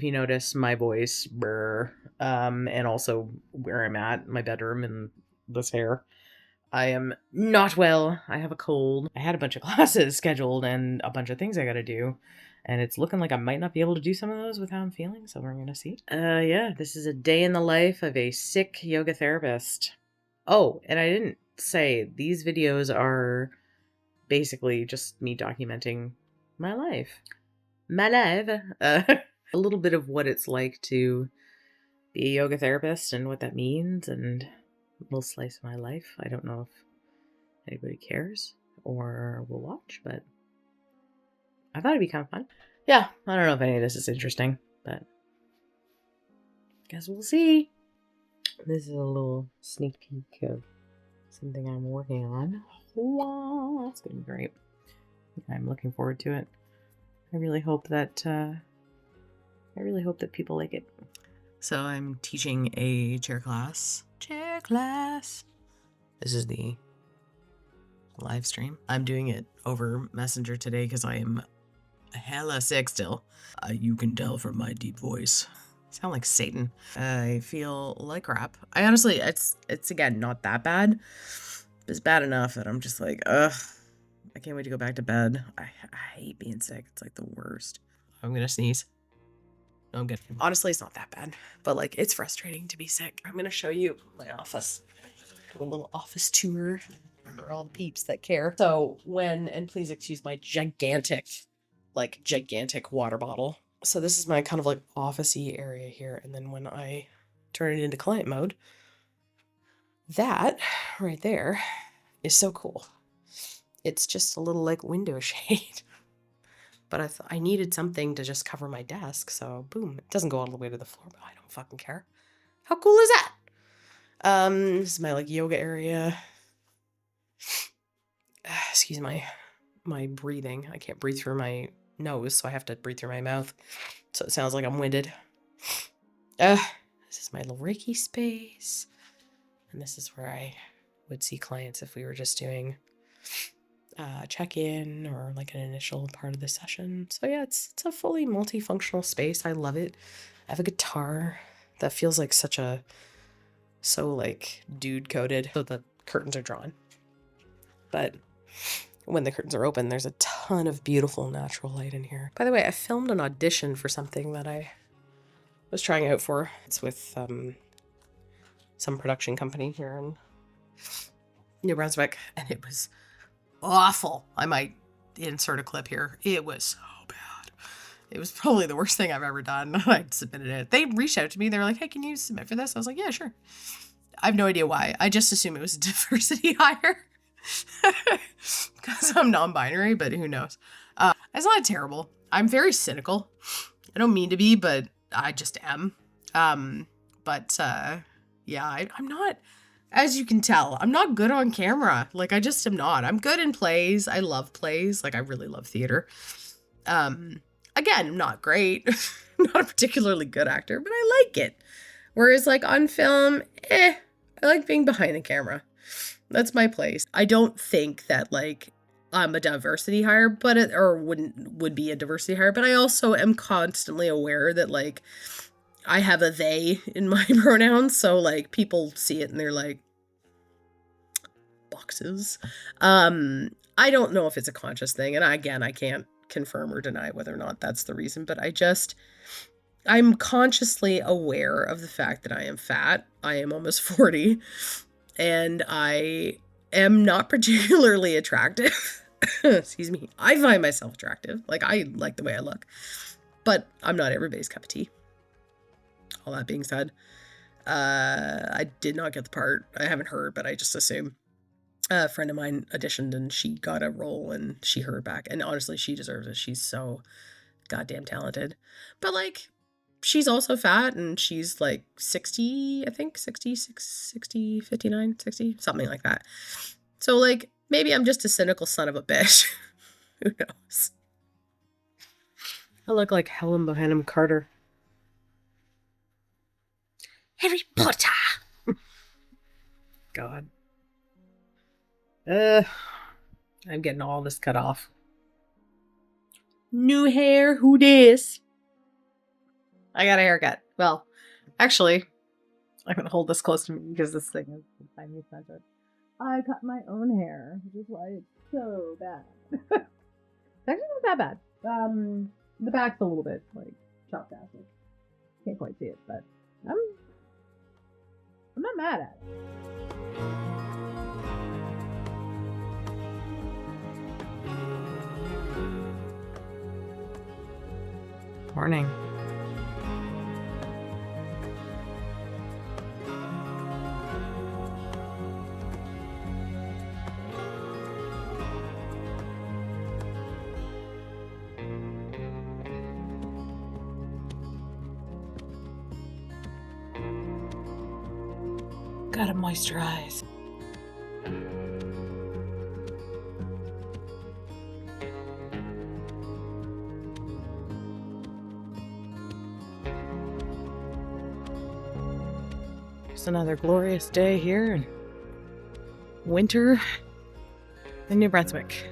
if you notice my voice, and also where I'm at, my bedroom, and this hair. I am not well. I have a cold. I had a bunch of classes scheduled and a bunch of things I gotta do. And it's looking like I might not be able to do some of those with how I'm feeling, so we're gonna see. Yeah, this is a day in the life of a sick yoga therapist. Oh, and I didn't say, these videos are basically just me documenting my life. My life. A little bit of what it's like to be a yoga therapist and what that means, and a little slice of my life. I don't know if anybody cares or will watch, but I thought it'd be kind of fun. Yeah, I don't know if any of this is interesting, but guess we'll see. This is a little sneak peek of something I'm working on. Wow, it's gonna be great. I'm looking forward to it. I really hope that people like it. So I'm teaching a chair class. This is the live stream. I'm doing it over Messenger today because I am hella sick still. You can tell from my deep voice. I sound like Satan. I feel like crap. I honestly, it's again not that bad. It's bad enough that I'm just like, ugh. I can't wait to go back to bed. I hate being sick. It's like the worst. I'm gonna sneeze. No, I'm good. Honestly, it's not that bad, but like it's frustrating to be sick. I'm gonna show you my office. Do a little office tour for all the peeps that care. So and please excuse my gigantic water bottle. So this is my kind of like office-y area here. And then when I turn it into client mode, that right there is so cool. It's just a little like window shade. But I needed something to just cover my desk, so boom. It doesn't go all the way to the floor, but I don't fucking care. How cool is that? This is my like yoga area. Excuse my breathing. I can't breathe through my nose, so I have to breathe through my mouth. So it sounds like I'm winded. This is my little Reiki space. And this is where I would see clients if we were just doing check-in or like an initial part of the session. So yeah, it's a fully multifunctional space. I love it. I have a guitar that feels like so like dude coded. So the curtains are drawn, but when the curtains are open, there's a ton of beautiful natural light in here. By the way, I filmed an audition for something that I was trying out for. It's with some production company here in New Brunswick, and it was awful. I might insert a clip here. It was so bad. It was probably the worst thing I've ever done. I submitted it. They reached out to me. They were like, hey, can you submit for this? I was like, yeah, sure. I have no idea why. I just assume it was a diversity hire because I'm non-binary, but who knows? It's not terrible. I'm very cynical. I don't mean to be, but I just am. Yeah, I'm not, as you can tell, I'm not good on camera. Like, I just am not. I'm good in plays. I love plays. Like, I really love theater. Again, I'm not great. Not a particularly good actor, but I like it. Whereas, like, on film, I like being behind the camera. That's my place. I don't think that, like, I'm a diversity hire, would be a diversity hire, but I also am constantly aware that, like, I have a they in my pronouns, so, like, people see it and they're like, boxes. I don't know if it's a conscious thing, and I can't confirm or deny whether or not that's the reason, but I'm consciously aware of the fact that I am fat. I am almost 40, and I am not particularly attractive. Excuse me. I find myself attractive. Like, I like the way I look, but I'm not everybody's cup of tea. All that being said, I did not get the part. I haven't heard, but I just assume. A friend of mine auditioned and she got a role and she heard back. And honestly, she deserves it. She's so goddamn talented. But, like, she's also fat and she's like 60, I think, 60, 59, 60, something like that. So, like, maybe I'm just a cynical son of a bitch. Who knows? I look like Helen Bonham Carter. Harry Potter! God. I'm getting all this cut off. New hair, who dis? I got a haircut. Well, actually, I'm gonna hold this close to me because this thing is the tiniest center. I cut my own hair, which is why it's so bad. It's actually not that bad. The back's a little bit like chopped off. Can't quite see it, but I'm not mad at it. Morning. Gotta moisturize. Just another glorious day here in winter in New Brunswick.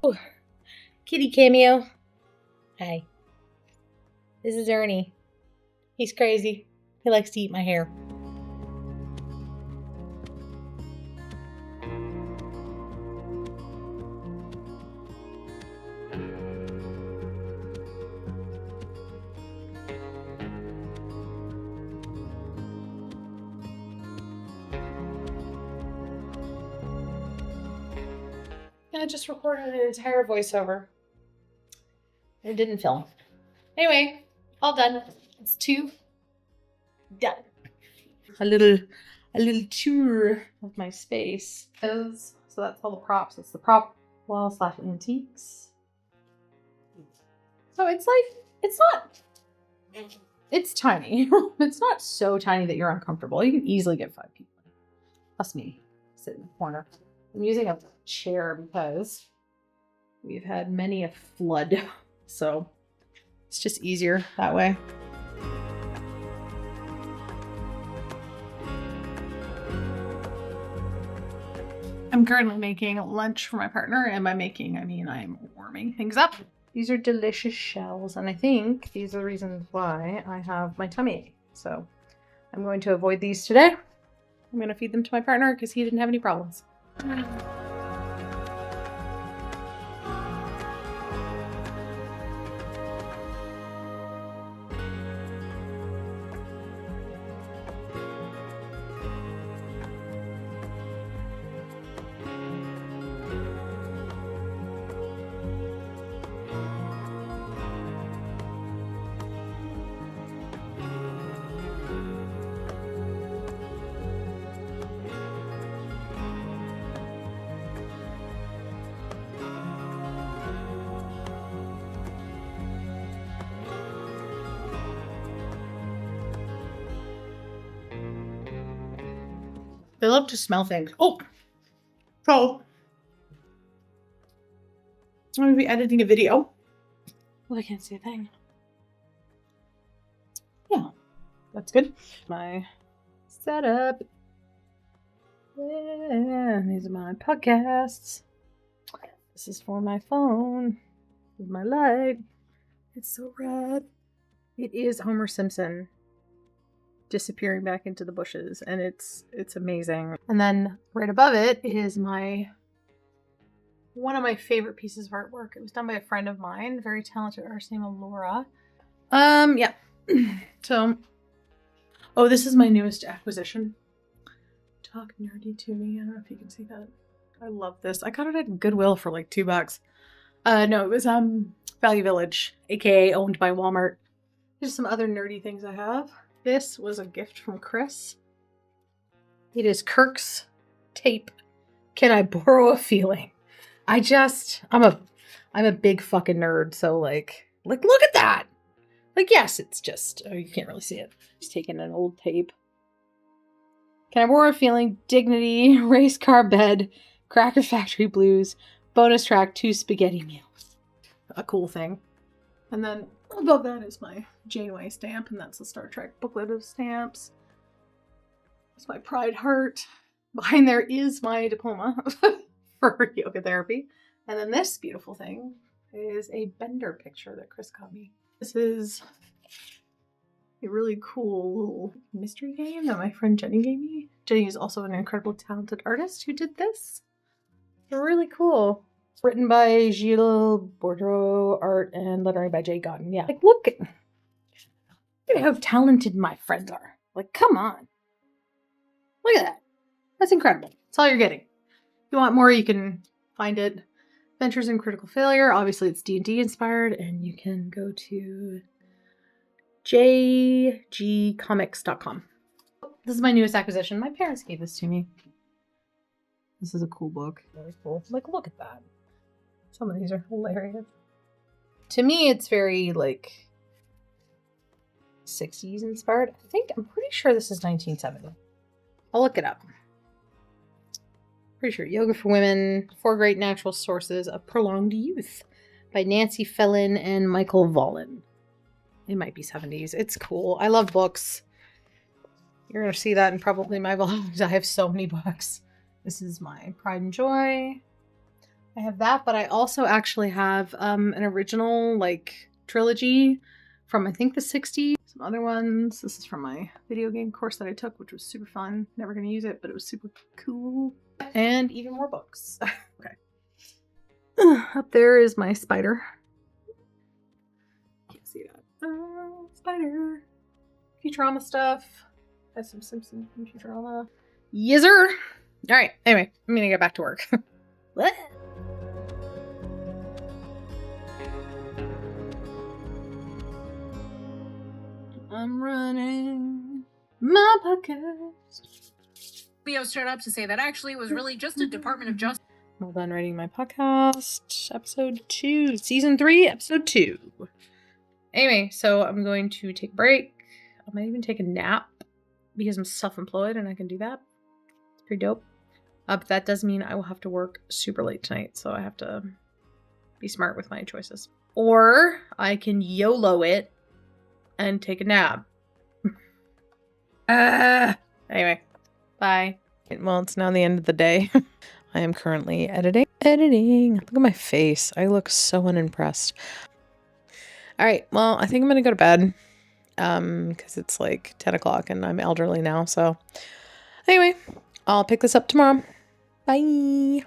Oh, kitty cameo. Hi. This is Ernie. He's crazy. He likes to eat my hair. I just recorded an entire voiceover. It didn't film. Anyway, all done. It's 2 done. A little tour of my space. So that's all the props. It's the prop wall / antiques. So it's tiny. It's not so tiny that you're uncomfortable. You can easily get 5 people. Plus me, sit in the corner. I'm using a chair because we've had many a flood, so it's just easier that way. I'm currently making lunch for my partner, and by making I mean I'm warming things up. These are delicious shells, and I think these are the reasons why I have my tummy ache. So I'm going to avoid these today. I'm going to feed them to my partner because he didn't have any problems. They love to smell things. Oh, so I'm gonna be editing a video. Well, I can't see a thing. Yeah, that's good. My setup. Yeah, these are my podcasts. This is for my phone. This is my light. It's so red. It is Homer Simpson disappearing back into the bushes, and it's amazing. And then right above it is one of my favorite pieces of artwork. It was done by a friend of mine, very talented artist named Laura. Yeah. So, oh, this is my newest acquisition. Talk nerdy to me. I don't know if you can see that. I love this. I got it at Goodwill for like $2. No, it was Value Village, aka owned by Walmart. Here's some other nerdy things I have. This was a gift from Chris. It is Kirk's tape. Can I borrow a feeling? I'm a big fucking nerd, so like look at that. Like, yes, it's just, oh, you can't really see it. Just taking an old tape. Can I borrow a feeling? Dignity, race car bed, Cracker Factory Blues, bonus track, 2 spaghetti meals. A cool thing. And then above that is my Janeway stamp, and that's the Star Trek booklet of stamps. It's my Pride heart. Behind there is my diploma for yoga therapy. And then this beautiful thing is a Bender picture that Chris got me. This is a really cool little mystery game that my friend Jenny gave me. Jenny is also an incredible talented artist who did this. They're really cool. Written by Gilles Bourdreau, art and lettering by Jay Gotten. Yeah, like look at how talented my friends are. Like, come on. Look at that. That's incredible. That's all you're getting. If you want more, you can find it. Adventures in Critical Failure. Obviously, it's D&D inspired, and you can go to jgcomics.com. This is my newest acquisition. My parents gave this to me. This is a cool book. Very cool. Like, look at that. Some of these are hilarious. To me, it's very, like, 60s inspired. I'm pretty sure this is 1970. I'll look it up. Pretty sure. Yoga for Women, 4 Great Natural Sources of Prolonged Youth by Nancy Fellin and Michael Volin. It might be 70s. It's cool. I love books. You're going to see that in probably my vlogs. I have so many books. This is my Pride and Joy. I have that, but I also actually have an original, like, trilogy from, I think, the 60s. Some other ones. This is from my video game course that I took, which was super fun. Never going to use it, but it was super cool. And even more books. Okay. Up there is my spider. Can't see that. Spider. Futurama stuff. Has some Simpsons and Futurama. Yizzer. All right. Anyway, I'm going to get back to work. What? I'm running my podcast. Leo showed up to say that actually it was really just a Department of Justice. Well done writing my podcast. Episode 2. Season 3, episode 2. Anyway, so I'm going to take a break. I might even take a nap because I'm self-employed and I can do that. It's pretty dope. But that does mean I will have to work super late tonight, so I have to be smart with my choices. Or I can YOLO it and take a nap. Anyway, bye. Well, it's now the end of the day. I am currently editing. Look at my face. I look so unimpressed. All right, well, I think I'm gonna go to bed because it's like 10 o'clock and I'm elderly now. So anyway, I'll pick this up tomorrow. Bye.